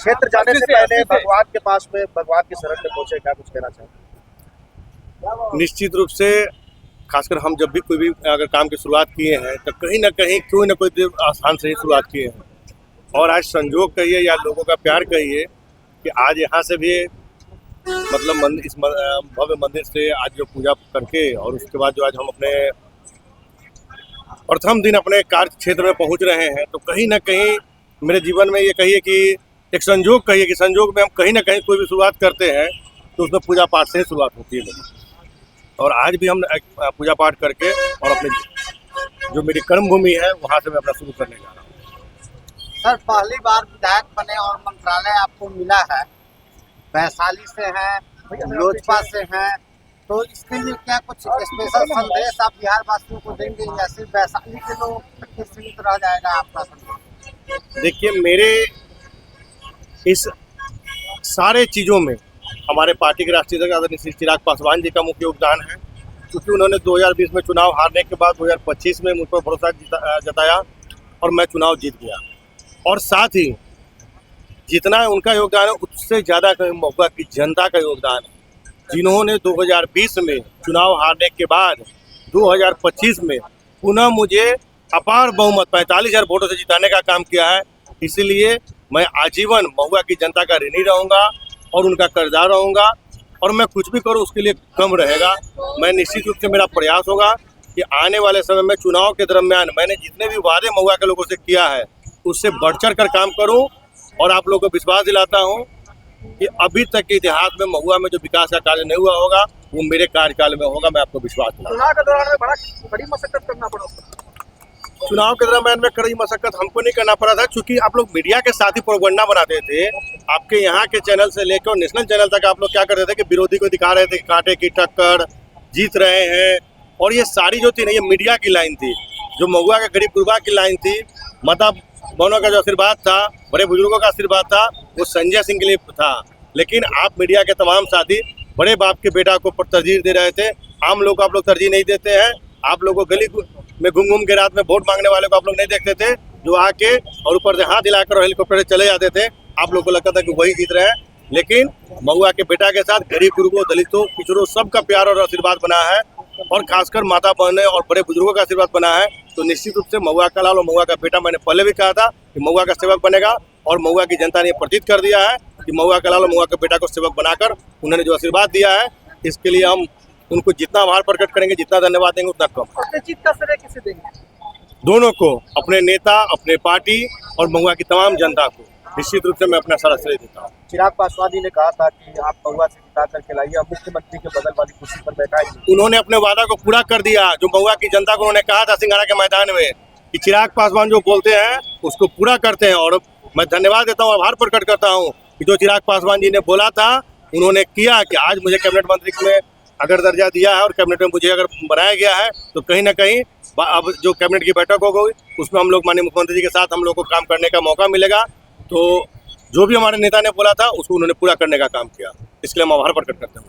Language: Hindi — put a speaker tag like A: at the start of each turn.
A: क्षेत्र जाने से पहले भगवान के पास में, भगवान की शरण में पहुंचे, क्या कुछ कहना चाहेंगे?
B: निश्चित रूप से खासकर हम जब भी कोई भी अगर काम की शुरुआत किए हैं तो कहीं ना कहीं कोई ना कोई आसान से ही शुरुआत किए हैं। और आज संजोग कहिए या लोगों का प्यार कहिए कि आज यहाँ से भी मतलब इस भव्य मंदिर से आज जो पूजा करके और उसके बाद जो आज हम अपने प्रथम दिन अपने कार्य क्षेत्र में पहुँच रहे हैं, तो कहीं ना कहीं मेरे जीवन में ये कहिए कि एक संजोग कहिए कि संजोग में हम कहीं ना कहीं कोई भी शुरुआत करते हैं तो उसमें पूजा पाठ से ही शुरुआत होती है मेरी। और आज भी हम पूजा पाठ करके और अपने जो मेरी कर्म भूमि है वहाँ से मैं अपना शुरू करने जा रहा हूँ।
C: सर, पहली बार विधायक बने और मंत्रालय आपको मिला है, वैशाली से हैं, लोजपा से हैं, तो इसके लिए क्या कुछ स्पेशल संदेश आप बिहार वासियों को देंगे या सिर्फ वैशाली के लोग तक ही सीमित रह जाएगा आपका संदेश?
B: देखिए, मेरे इस सारे चीज़ों में हमारे पार्टी के राष्ट्रीय अध्यक्ष आदरणीय श्री चिराग पासवान जी का मुख्य योगदान है, क्योंकि उन्होंने 2020 में चुनाव हारने के बाद 2025 में मुझ पर भरोसा जताया और मैं चुनाव जीत गया। और साथ ही जितना उनका योगदान है उससे ज़्यादा महुआ की जनता का योगदान है, जिन्होंने 2020 में चुनाव हारने के बाद 2025 में पुनः मुझे अपार बहुमत 45,000 वोटों से जिताने का काम किया है। इसलिए मैं आजीवन महुआ की जनता का ऋणी रहूँगा और उनका कर्जदार रहूँगा, और मैं कुछ भी करूँ उसके लिए कम रहेगा। मैं निश्चित रूप से मेरा प्रयास होगा कि आने वाले समय में चुनाव के दरमियान मैंने जितने भी वादे महुआ के लोगों से किया है उससे बढ़ चढ़ कर काम करूँ, और आप लोगों को विश्वास दिलाता हूँ कि अभी तक के इतिहास में महुआ में जो विकास का कार्य नहीं हुआ होगा वो मेरे कार्यकाल में होगा। मैं आपको विश्वास दिलाता हूँ।
A: चुनाव के दौरान में बड़ी मशक्कत करना पड़ा।
B: चुनाव के दरमियान में कड़ी मशक्कत हमको नहीं करना पड़ा था, क्योंकि आप लोग मीडिया के साथ ही प्रोपगेंडा बनाते थे। आपके यहाँ के चैनल से लेकर और नेशनल चैनल तक आप लोग क्या करते थे कि विरोधी को दिखा रहे थे कि कांटे की टक्कर, जीत रहे हैं। और ये सारी जो थी ना, ये मीडिया की लाइन थी। जो महुआ के गरीब गुरबा की लाइन थी, माता बहनों का जो आशीर्वाद था, बड़े बुजुर्गों का आशीर्वाद था, वो संजय सिंह के लिए था। लेकिन आप मीडिया के तमाम साथी बड़े बाप के बेटा को तरजीह दे रहे थे। आम लोग को आप लोग तरजीह नहीं देते हैं। आप लोगों को गली में घूम के रात में वोट मांगने वाले को आप लोग नहीं देखते थे, जो आके और ऊपर से हाथ हिलाकर और हेलीकॉप्टर से चले जाते थे। आप लोग को लगता था कि वही जीत रहे हैं, लेकिन महुआ के बेटा के साथ गरीब गुरबों, दलितों, पिछड़ों सबका प्यार और आशीर्वाद बना है, और खासकर माता बहनें और बड़े बुजुर्गों का आशीर्वाद बना है। तो निश्चित रूप से महुआ का लाल और महुआ का बेटा, मैंने पहले भी कहा था कि महुआ का सेवक बनेगा, और महुआ की जनता ने प्रतीत कर दिया है कि महुआ का लाल और महुआ के बेटा को सेवक बनाकर उन्होंने जो आशीर्वाद दिया है, इसके लिए हम उनको जितना आभार प्रकट करेंगे, जितना धन्यवाद देंगे उतना कम।
A: अपने जीत का श्रेय किसे देंगे?
B: दोनों को, अपने नेता, अपने पार्टी और महुआ की तमाम जनता को निश्चित रूप से मैं अपना सारा श्रेय देता हूँ।
A: चिराग पासवान जी ने कहा था कि आप महुआ से जिता करके लाइए, अब मुख्यमंत्री के बगल वाली कुर्सी पर बैठाएंगे।
B: उन्होंने अपने वादा को पूरा कर दिया। जो महुआ की जनता को उन्होंने कहा था सिंघाड़ा के मैदान में कि चिराग पासवान जो बोलते हैं उसको पूरा करते हैं, और मैं धन्यवाद देता हूँ, आभार प्रकट करता हूँ कि जो चिराग पासवान जी ने बोला था उन्होंने किया। कि आज मुझे कैबिनेट मंत्री में अगर दर्जा दिया है और कैबिनेट में मुझे अगर बनाया गया है, तो कहीं ना कहीं अब जो कैबिनेट की बैठक होगी उसमें हम लोग माननीय मुख्यमंत्री जी के साथ हम लोग को काम करने का मौका मिलेगा। तो जो भी हमारे नेता ने बोला था उसको उन्होंने पूरा करने का काम किया, इसके लिए हम आभार प्रकट करते हैं।